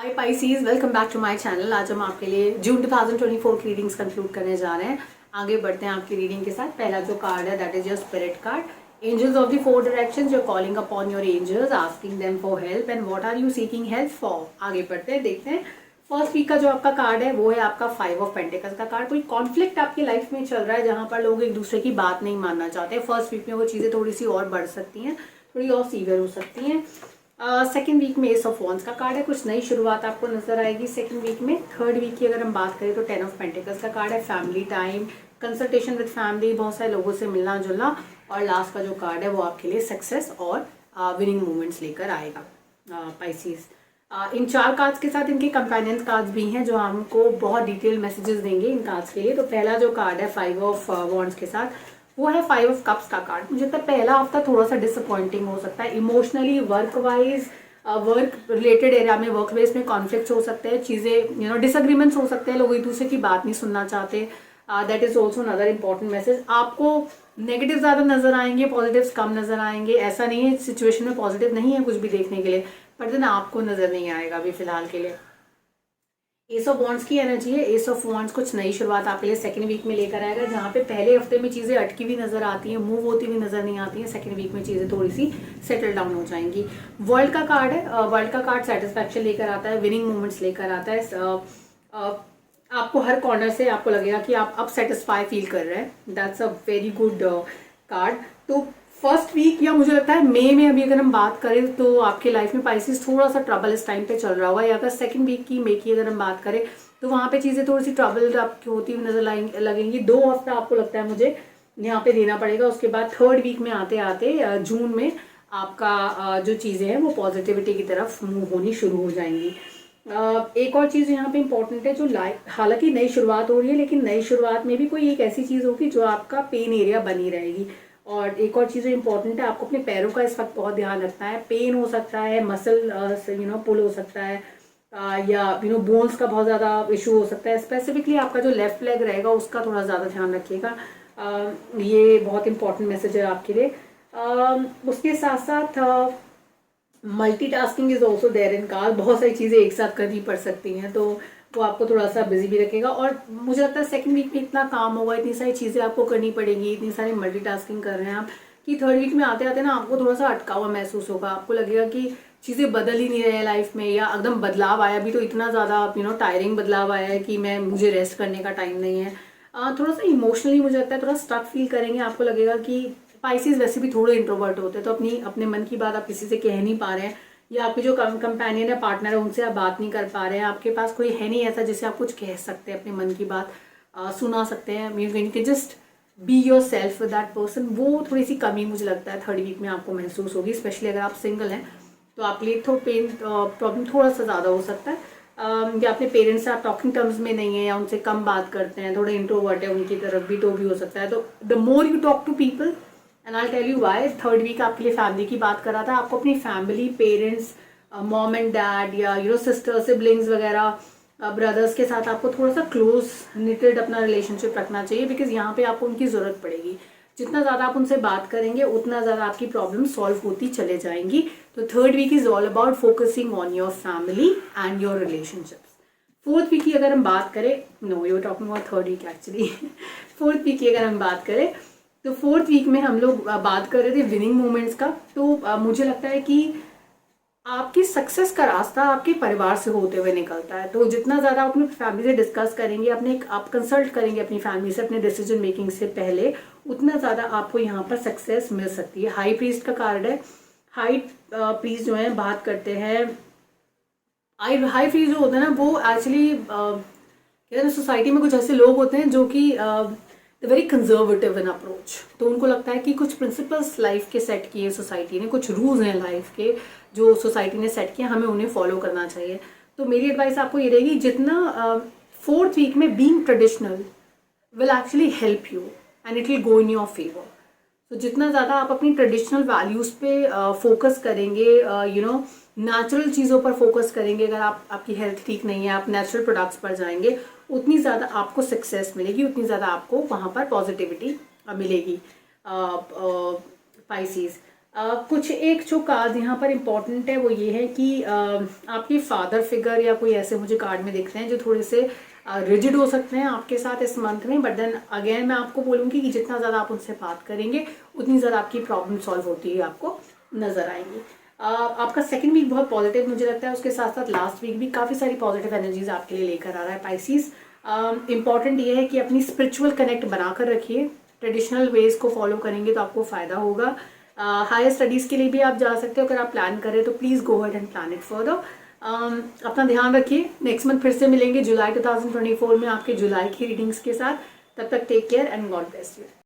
Hi Pisces, welcome back to my channel. आज हम आपके लिए जून 2024 की रीडिंग्स कंक्लूड करने जा रहे हैं। आगे बढ़ते हैं आपकी रीडिंग के साथ। पहला जो कार्ड है that is your spirit card. Angels of the four directions, you are calling upon your angels, asking them for help and what are you seeking help for. आगे बढ़ते हैं, देखते हैं। फर्स्ट वीक का जो आपका कार्ड है वो है आपका 5 ऑफ पेंटिकल्स का कार्ड। कोई कॉन्फ्लिक्ट आपकी लाइफ में चल रहा है जहां पर लोग एक दूसरे की बात नहीं मानना चाहते। फर्स्ट वीक में वो चीज़ें थोड़ी सी और बढ़ सकती हैं, थोड़ी और सीवियर हो सकती हैं। सेकेंड वीक में एस ऑफ वॉन्ड्स का कार्ड है। कुछ नई शुरुआत आपको नजर आएगी सेकेंड वीक में। थर्ड वीक की अगर हम बात करें तो 10 ऑफ पेंटिकल्स का कार्ड है। Family time, consultation with family, बहुत सारे लोगों से मिलना जुलना। और लास्ट का जो कार्ड है वो आपके लिए सक्सेस और विनिंग मोमेंट्स लेकर आएगा। पाइसीज, इन चार कार्ड्स के साथ इनके कंपेनियन कार्ड्स भी हैं जो हमको बहुत डिटेल मैसेजेस देंगे इन कार्ड्स के लिए। तो पहला जो कार्ड है 5 ऑफ वॉन्ड्स के साथ वो है 5 ऑफ कप्स का कार्ड। मुझे लगता है पहला हफ्ता थोड़ा सा डिसअपॉइंटिंग हो सकता है emotionally, work wise, work related area में, वर्क बेस में कॉन्फ्लिक्ट्स हो सकते हैं, चीज़ें डिसएग्रीमेंट्स हो सकते हैं, लोग एक दूसरे की बात नहीं सुनना चाहते। That is also another important message. आपको नेगेटिव ज़्यादा नजर आएंगे, पॉजिटिव्स कम नजर आएंगे। ऐसा नहीं है सिचुएशन में पॉजिटिव नहीं है कुछ भी देखने के लिए, पर देन आपको नजर नहीं आएगा अभी फिलहाल के लिए। एस ऑफ वॉन्ड्स की एनर्जी है। एस ऑफ वॉन्ड्स कुछ नई शुरुआत आपके लिए सेकंड वीक में लेकर आएगा, जहाँ पे पहले हफ्ते में चीज़ें अटकी हुई नजर आती हैं, मूव होती हुई नजर नहीं आती हैं। सेकंड वीक में चीज़ें थोड़ी सी सेटल डाउन हो जाएंगी। वर्ल्ड का कार्ड है। वर्ल्ड का कार्ड सेटिस्फैक्शन लेकर आता है, विनिंग मोमेंट्स लेकर आता है। आपको हर कॉर्नर से आपको लगेगा कि आप अब सेटिस्फाई फील कर रहे हैं। That's a very good card. तो फर्स्ट वीक या मुझे लगता है मई में अभी अगर हम बात करें तो आपके लाइफ में पाइसेस थोड़ा सा ट्रबल इस टाइम पे चल रहा होगा। या अगर सेकंड वीक की मई की अगर हम बात करें तो वहाँ पे चीज़ें थोड़ी सी ट्रबल आपकी होती हुई नजर लगेंगी। 2 हफ्ता आपको लगता है मुझे यहाँ पे देना पड़ेगा। उसके बाद थर्ड वीक में आते आते जून में आपका जो चीज़ें हैं वो पॉजिटिविटी की तरफ मूव होनी शुरू हो जाएंगी। एक और चीज़ यहाँ पे इम्पोर्टेंट है, जो लाइफ हालांकि नई शुरुआत हो रही है लेकिन नई शुरुआत में भी कोई एक ऐसी चीज़ होगी जो आपका पेन एरिया बनी रहेगी। और एक और चीज़ इंपॉर्टेंट है, आपको अपने पैरों का इस वक्त बहुत ध्यान रखना है। पेन हो सकता है, मसल पुल हो सकता है, या बोन्स का बहुत ज़्यादा इशू हो सकता है। स्पेसिफिकली आपका जो लेफ्ट लेग रहेगा उसका थोड़ा ज़्यादा ध्यान रखिएगा। ये बहुत इंपॉर्टेंट मैसेज है आपके लिए। उसके साथ साथ multitasking is also there in card. बहुत सारी चीज़ें एक साथ करनी पड़ सकती हैं, तो वो आपको थोड़ा सा बिजी भी रखेगा। और मुझे लगता है सेकंड वीक में इतना काम होगा, इतनी सारी चीज़ें आपको करनी पड़ेगी, इतनी सारी मल्टीटास्किंग कर रहे हैं आप, कि थर्ड वीक में आते आते ना आपको थोड़ा सा अटका हुआ महसूस होगा। आपको लगेगा कि चीज़ें बदल ही नहीं रही है लाइफ में, या एकदम बदलाव आया भी तो इतना ज़्यादा टायरिंग बदलाव आया है कि मुझे रेस्ट करने का टाइम नहीं है। थोड़ा सा इमोशनली मुझे लगता है थोड़ा स्टक फील करेंगे। आपको लगेगा कि पाइसेस वैसे भी थोड़े इंट्रोवर्ट होते हैं, तो अपने मन की बात आप किसी से कह नहीं पा रहे हैं, या आपके जो कंपेनियन है, पार्टनर है, उनसे आप बात नहीं कर पा रहे हैं। आपके पास कोई है नहीं ऐसा जिससे आप कुछ कह सकते हैं, अपने मन की बात सुना सकते हैं। You can just be your self with that person. वो थोड़ी सी कमी मुझे लगता है थर्ड वीक में आपको महसूस होगी, स्पेशली अगर आप सिंगल हैं तो आपके लिए थोड़ा पेन प्रॉब्लम थोड़ा सा ज़्यादा हो सकता है। या अपने पेरेंट्स से आप टॉकिंग टर्म्स में नहीं है, या उनसे कम बात करते हैं, थोड़े इंट्रोवर्ट है उनकी तरफ भी, तो भी हो सकता है। तो the more you talk to people, and I tell you why. Third week आपके लिए फैमिली की बात कर रहा था। आपको अपनी family, parents, mom and dad, या सिस्टर, सिबलिंग्स वगैरह, ब्रदर्स के साथ आपको थोड़ा सा क्लोज निटेड अपना रिलेशनशिप रखना चाहिए, बिकॉज यहाँ पे आपको उनकी ज़रूरत पड़ेगी। जितना ज़्यादा आप उनसे बात करेंगे उतना ज़्यादा आपकी प्रॉब्लम सॉल्व होती चले जाएंगी। तो third week is all about focusing on your family and your relationships. Fourth week की अगर हम बात करें, no you are talking about third week actually. Fourth week की अगर हम बात करें तो फोर्थ वीक में हम लोग बात कर रहे थे विनिंग मोमेंट्स का। तो मुझे लगता है कि आपकी सक्सेस का रास्ता आपके परिवार से होते हुए निकलता है। तो जितना ज़्यादा आप अपनी फैमिली से डिस्कस करेंगे, आप कंसल्ट करेंगे अपनी फैमिली से अपने डिसीजन मेकिंग से पहले, उतना ज़्यादा आपको यहाँ पर सक्सेस मिल सकती है। हाई प्रीस्ट का कार्ड है। हाई प्रीस्ट जो है बात करते हैं, हाई प्रीस्ट जो होता है ना वो एक्चुअली कहते हैं सोसाइटी में कुछ ऐसे लोग होते हैं जो कि वेरी कंजर्वेटिव इन अप्रोच। तो उनको लगता है कि कुछ प्रिंसिपल्स लाइफ के सेट किए सोसाइटी ने, कुछ रूल्स हैं लाइफ के जो सोसाइटी ने सेट किया, हमें उन्हें फॉलो करना चाहिए। तो मेरी एडवाइस आपको ये रहेगी, जितना फोर्थ वीक में being traditional will actually help you and it will go in your favour. तो जितना ज़्यादा आप अपनी ट्रेडिशनल वैल्यूज़ पे फोकस करेंगे, नेचुरल चीज़ों पर फोकस करेंगे, अगर आपकी हेल्थ ठीक नहीं है आप नेचुरल प्रोडक्ट्स पर जाएंगे, उतनी ज़्यादा आपको सक्सेस मिलेगी, उतनी ज़्यादा आपको वहाँ पर पॉजिटिविटी मिलेगी। पाइसीज, कुछ एक जो कार्ड यहाँ पर इम्पोर्टेंट है वो ये है कि आपके फादर फिगर या कोई ऐसे मुझे कार्ड में दिख रहे हैं जो थोड़े से रिजिड हो सकते हैं आपके साथ इस मंथ में, बट देन अगेन मैं आपको बोलूँगी कि जितना ज़्यादा आप उनसे बात करेंगे उतनी ज़्यादा आपकी प्रॉब्लम सॉल्व होती है आपको नज़र आएंगी। आपका सेकंड वीक बहुत पॉजिटिव मुझे लगता है, उसके साथ साथ लास्ट वीक भी काफ़ी सारी पॉजिटिव एनर्जीज आपके लिए लेकर आ रहा है पाइसिस। इंपॉर्टेंट ये है कि अपनी स्पिरिचुअल कनेक्ट बनाकर रखिए, ट्रेडिशनल वेज को फॉलो करेंगे तो आपको फ़ायदा होगा। हायर स्टडीज़ के लिए भी आप जा सकते हो, अगर आप प्लान करें तो please go ahead and plan it further. अपना ध्यान रखिए, नेक्स्ट मंथ फिर से मिलेंगे जुलाई 2024 में आपके जुलाई की रीडिंग्स के साथ। तब तक take care and God bless you.